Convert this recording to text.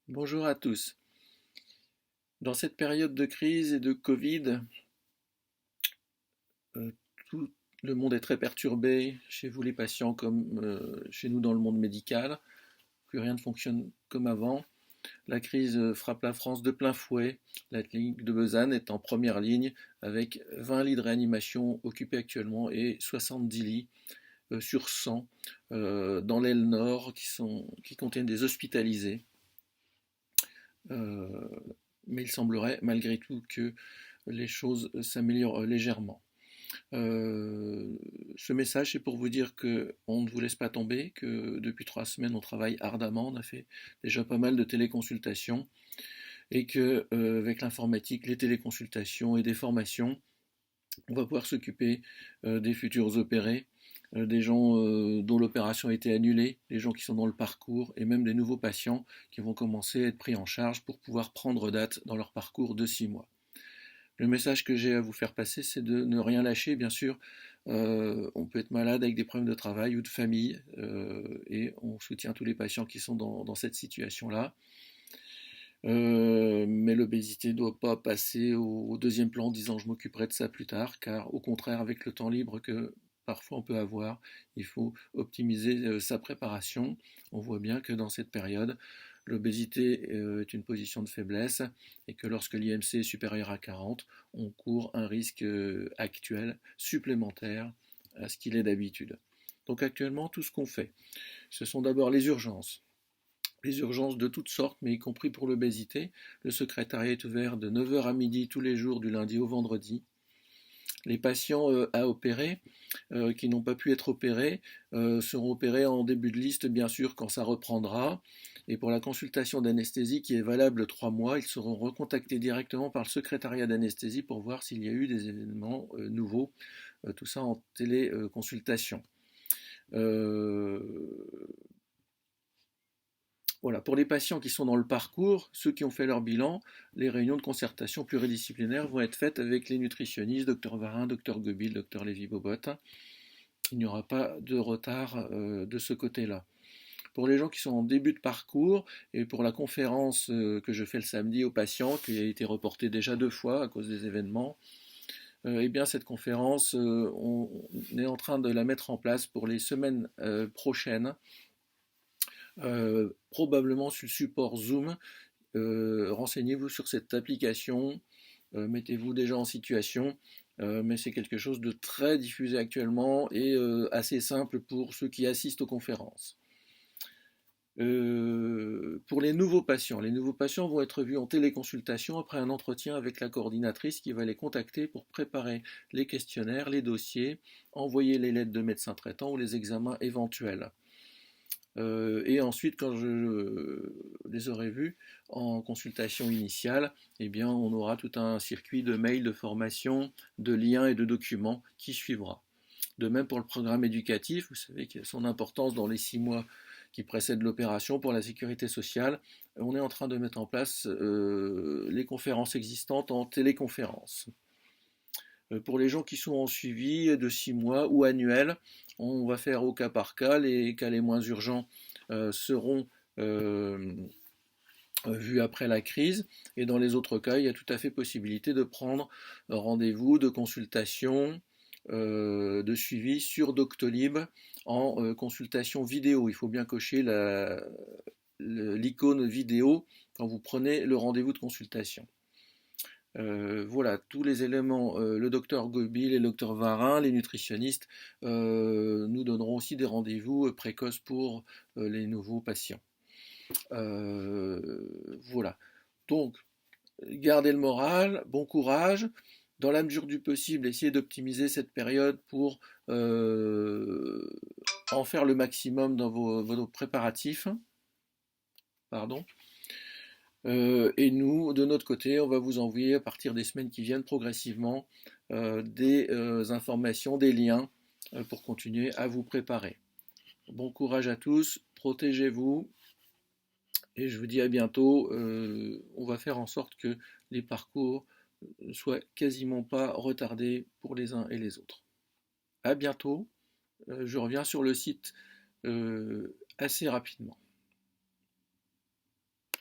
Bonjour à tous. Dans cette période de crise et de Covid, euh, tout le monde est très perturbé, chez vous les patients comme chez nous dans le monde médical. Plus rien ne fonctionne comme avant. La crise frappe la France de plein fouet. La clinique de Lausanne est en première ligne avec 20 lits de réanimation occupés actuellement et 70 lits sur 100 dans l'aile nord qui contiennent des hospitalisés. Euh, mais il semblerait malgré tout que les choses s'améliorent légèrement. Euh, Ce message, c'est pour vous dire qu'on ne vous laisse pas tomber, que depuis 3 semaines, on travaille ardemment, on a fait déjà pas mal de téléconsultations, et que avec l'informatique, les téléconsultations et des formations, on va pouvoir s'occuper des futurs opérés, des gens dont l'opération a été annulée, des gens qui sont dans le parcours, et même des nouveaux patients qui vont commencer à être pris en charge pour pouvoir prendre date dans leur parcours de 6 mois. Le message que j'ai à vous faire passer, c'est de ne rien lâcher, bien sûr. On peut être malade avec des problèmes de travail ou de famille, et on soutient tous les patients qui sont dans cette situation-là. Mais l'obésité ne doit pas passer au deuxième plan en disant je m'occuperai de ça plus tard, car au contraire, avec le temps libre que parfois on peut avoir, il faut optimiser sa préparation. On voit bien que dans cette période, l'obésité est une position de faiblesse et que lorsque l'IMC est supérieur à 40, on court un risque actuel supplémentaire à ce qu'il est d'habitude. Donc actuellement, tout ce qu'on fait, ce sont d'abord les urgences de toutes sortes, mais y compris pour l'obésité. Le secrétariat est ouvert de 9 heures à midi tous les jours du lundi au vendredi. Les patients à opérer, qui n'ont pas pu être opérés, seront opérés en début de liste, bien sûr, quand ça reprendra. Et pour la consultation d'anesthésie qui est valable 3 mois, ils seront recontactés directement par le secrétariat d'anesthésie pour voir s'il y a eu des événements nouveaux, tout ça en téléconsultation. Euh, Voilà, pour les patients qui sont dans le parcours, ceux qui ont fait leur bilan, les réunions de concertation pluridisciplinaires vont être faites avec les nutritionnistes, Dr Varin, Dr Gobil, Dr Lévy-Bobot. Il n'y aura pas de retard de ce côté-là. Pour les gens qui sont en début de parcours et pour la conférence que je fais le samedi aux patients, qui a été reportée déjà 2 fois à cause des événements, eh bien cette conférence, on est en train de la mettre en place pour les semaines prochaines, probablement sur le support Zoom. Renseignez-vous sur cette application, mettez-vous déjà en situation, mais c'est quelque chose de très diffusé actuellement et assez simple pour ceux qui assistent aux conférences. Pour les nouveaux patients vont être vus en téléconsultation après un entretien avec la coordinatrice qui va les contacter pour préparer les questionnaires, les dossiers, envoyer les lettres de médecins traitants ou les examens éventuels. Et ensuite, quand je les aurai vus en consultation initiale, eh bien, on aura tout un circuit de mails, de formation, de liens et de documents qui suivra. De même pour le programme éducatif, vous savez qu'il y a son importance dans les 6 mois qui précèdent l'opération pour la sécurité sociale. On est en train de mettre en place les conférences existantes en téléconférence. Pour les gens qui sont en suivi de 6 mois ou annuel, on va faire au cas par cas. Les cas les moins urgents seront vus après la crise. Et dans les autres cas, il y a tout à fait possibilité de prendre rendez-vous, de consultation, de suivi sur Doctolib en consultation vidéo. Il faut bien cocher l'icône vidéo quand vous prenez le rendez-vous de consultation. Voilà, tous les éléments, le docteur Gobil et le docteur Varin, les nutritionnistes, nous donneront aussi des rendez-vous précoces pour les nouveaux patients. Voilà. Donc, gardez le moral, bon courage. Dans la mesure du possible, essayez d'optimiser cette période pour en faire le maximum dans vos préparatifs. Pardon. Et nous, de notre côté, on va vous envoyer à partir des semaines qui viennent progressivement des informations, des liens pour continuer à vous préparer. Bon courage à tous, protégez-vous et je vous dis à bientôt. On va faire en sorte que les parcours ne soient quasiment pas retardés pour les uns et les autres. À bientôt, je reviens sur le site assez rapidement.